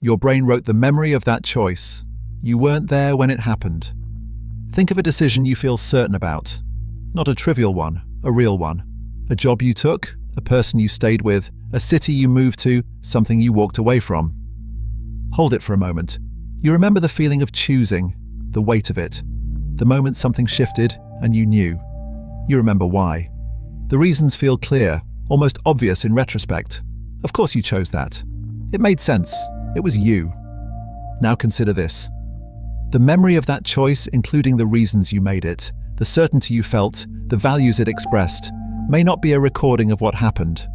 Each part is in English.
Your brain wrote the memory of that choice. You weren't there when it happened. Think of a decision you feel certain about. Not a trivial one, a real one. A job you took, a person you stayed with, a city you moved to, something you walked away from. Hold it for a moment. You remember the feeling of choosing, the weight of it, the moment something shifted and you knew. You remember why. The reasons feel clear, almost obvious in retrospect. Of course you chose that. It made sense. It was you. Now consider this. The memory of that choice, including the reasons you made it, the certainty you felt, the values it expressed, may not be a recording of what happened.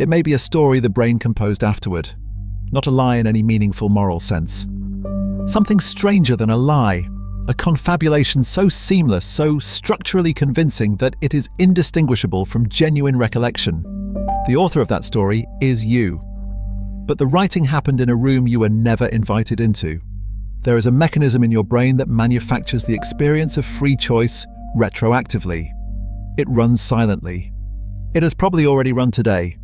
It may be a story the brain composed afterward, not a lie in any meaningful moral sense. Something stranger than a lie, a confabulation so seamless, so structurally convincing that it is indistinguishable from genuine recollection. The author of that story is you. But the writing happened in a room you were never invited into. There is a mechanism in your brain that manufactures the experience of free choice retroactively. It runs silently. It has probably already run today.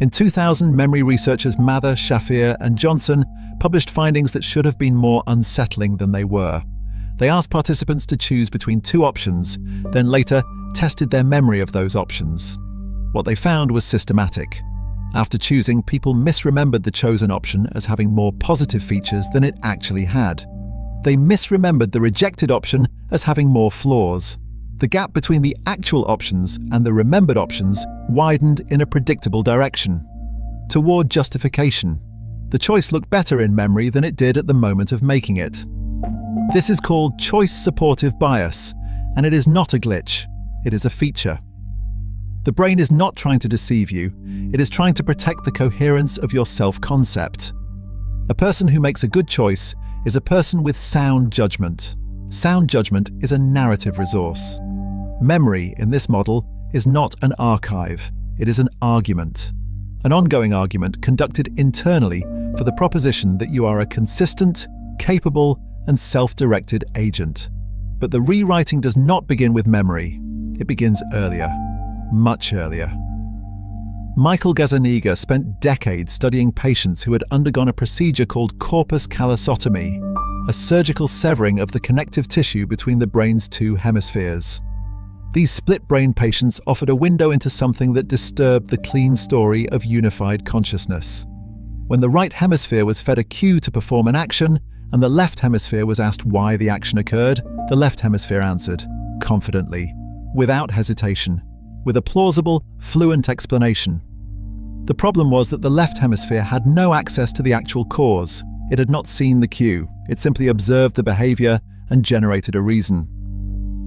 In 2000, memory researchers Mather, Shafir, and Johnson published findings that should have been more unsettling than they were. They asked participants to choose between two options, then later tested their memory of those options. What they found was systematic. After choosing, people misremembered the chosen option as having more positive features than it actually had. They misremembered the rejected option as having more flaws. The gap between the actual options and the remembered options widened in a predictable direction, toward justification. The choice looked better in memory than it did at the moment of making it. This is called choice supportive bias, and it is not a glitch, it is a feature. The brain is not trying to deceive you, it is trying to protect the coherence of your self-concept. A person who makes a good choice is a person with sound judgment. Sound judgment is a narrative resource. Memory, in this model, is not an archive, it is an argument. An ongoing argument conducted internally for the proposition that you are a consistent, capable, and self-directed agent. But the rewriting does not begin with memory, it begins earlier. Much earlier. Michael Gazzaniga spent decades studying patients who had undergone a procedure called corpus callosotomy, a surgical severing of the connective tissue between the brain's two hemispheres. These split-brain patients offered a window into something that disturbed the clean story of unified consciousness. When the right hemisphere was fed a cue to perform an action, and the left hemisphere was asked why the action occurred, the left hemisphere answered, confidently, without hesitation, with a plausible, fluent explanation. The problem was that the left hemisphere had no access to the actual cause. It had not seen the cue. It simply observed the behavior and generated a reason.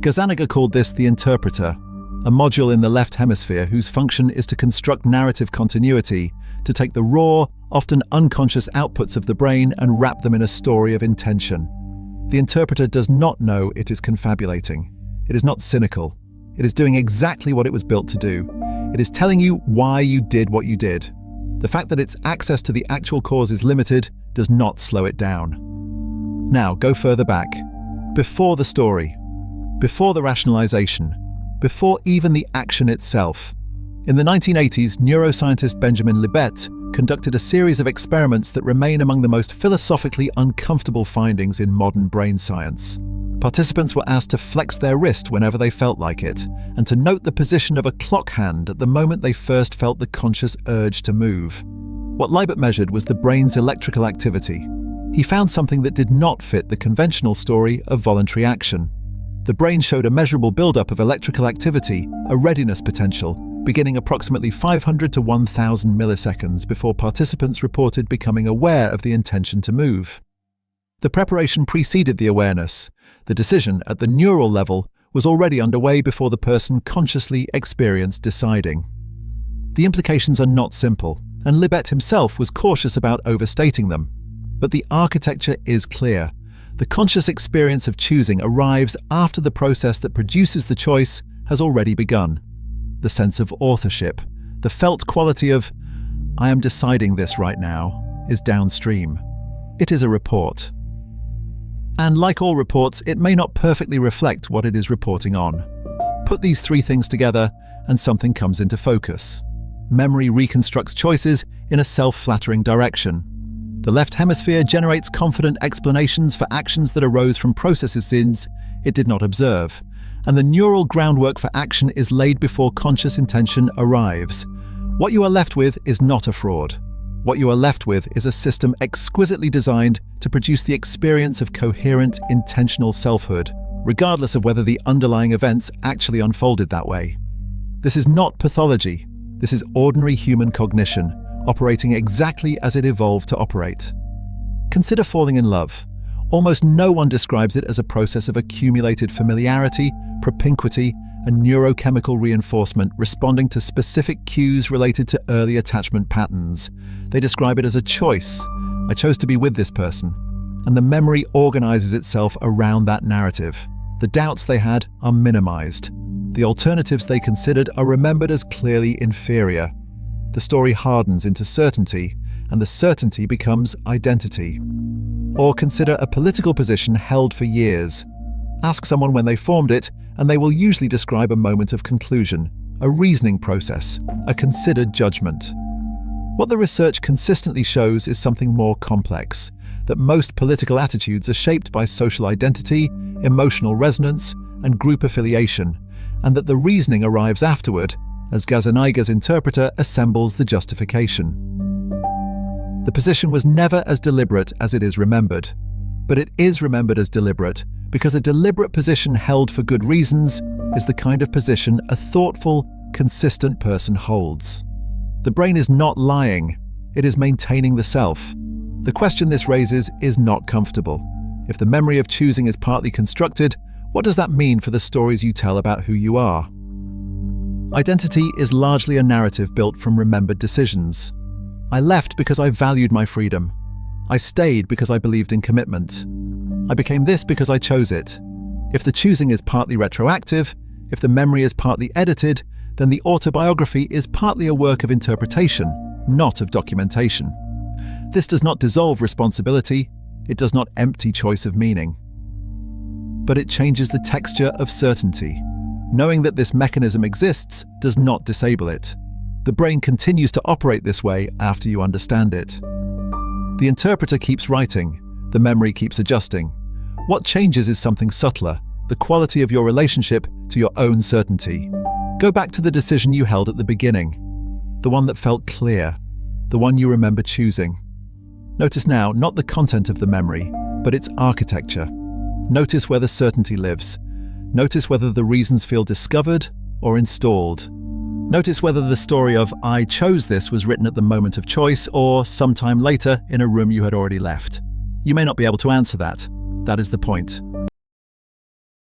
Gazzaniga called this the interpreter, a module in the left hemisphere whose function is to construct narrative continuity, to take the raw, often unconscious outputs of the brain and wrap them in a story of intention. The interpreter does not know it is confabulating. It is not cynical. It is doing exactly what it was built to do. It is telling you why you did what you did. The fact that its access to the actual cause is limited does not slow it down. Now, go further back. Before the story. Before the rationalization. Before even the action itself. In the 1980s, neuroscientist Benjamin Libet conducted a series of experiments that remain among the most philosophically uncomfortable findings in modern brain science. Participants were asked to flex their wrist whenever they felt like it, and to note the position of a clock hand at the moment they first felt the conscious urge to move. What Libet measured was the brain's electrical activity. He found something that did not fit the conventional story of voluntary action. The brain showed a measurable buildup of electrical activity, a readiness potential, beginning approximately 500 to 1,000 milliseconds before participants reported becoming aware of the intention to move. The preparation preceded the awareness. The decision at the neural level was already underway before the person consciously experienced deciding. The implications are not simple, and Libet himself was cautious about overstating them. But the architecture is clear. The conscious experience of choosing arrives after the process that produces the choice has already begun. The sense of authorship, the felt quality of, I am deciding this right now, is downstream. It is a report. And like all reports, it may not perfectly reflect what it is reporting on. Put these three things together and something comes into focus. Memory reconstructs choices in a self-flattering direction. The left hemisphere generates confident explanations for actions that arose from processes it did not observe, and the neural groundwork for action is laid before conscious intention arrives. What you are left with is not a fraud. What you are left with is a system exquisitely designed to produce the experience of coherent, intentional selfhood, regardless of whether the underlying events actually unfolded that way. This is not pathology. This is ordinary human cognition, operating exactly as it evolved to operate. Consider falling in love. Almost no one describes it as a process of accumulated familiarity, propinquity, and neurochemical reinforcement responding to specific cues related to early attachment patterns. They describe it as a choice. I chose to be with this person. And the memory organizes itself around that narrative. The doubts they had are minimized. The alternatives they considered are remembered as clearly inferior. The story hardens into certainty, and the certainty becomes identity. Or consider a political position held for years. Ask someone when they formed it, and they will usually describe a moment of conclusion, a reasoning process, a considered judgment. What the research consistently shows is something more complex, that most political attitudes are shaped by social identity, emotional resonance, and group affiliation, and that the reasoning arrives afterward, as Gazzaniga's interpreter assembles the justification. The position was never as deliberate as it is remembered, but it is remembered as deliberate because a deliberate position held for good reasons is the kind of position a thoughtful, consistent person holds. The brain is not lying, it is maintaining the self. The question this raises is not comfortable. If the memory of choosing is partly constructed, what does that mean for the stories you tell about who you are? Identity is largely a narrative built from remembered decisions. I left because I valued my freedom. I stayed because I believed in commitment. I became this because I chose it. If the choosing is partly retroactive, if the memory is partly edited, then the autobiography is partly a work of interpretation, not of documentation. This does not dissolve responsibility, it does not empty choice of meaning. But it changes the texture of certainty. Knowing that this mechanism exists does not disable it. The brain continues to operate this way after you understand it. The interpreter keeps writing, the memory keeps adjusting. What changes is something subtler, the quality of your relationship to your own certainty. Go back to the decision you held at the beginning, the one that felt clear, the one you remember choosing. Notice now not the content of the memory, but its architecture. Notice where the certainty lives. Notice whether the reasons feel discovered or installed. Notice whether the story of "I chose this" was written at the moment of choice or sometime later in a room you had already left. You may not be able to answer that. That is the point.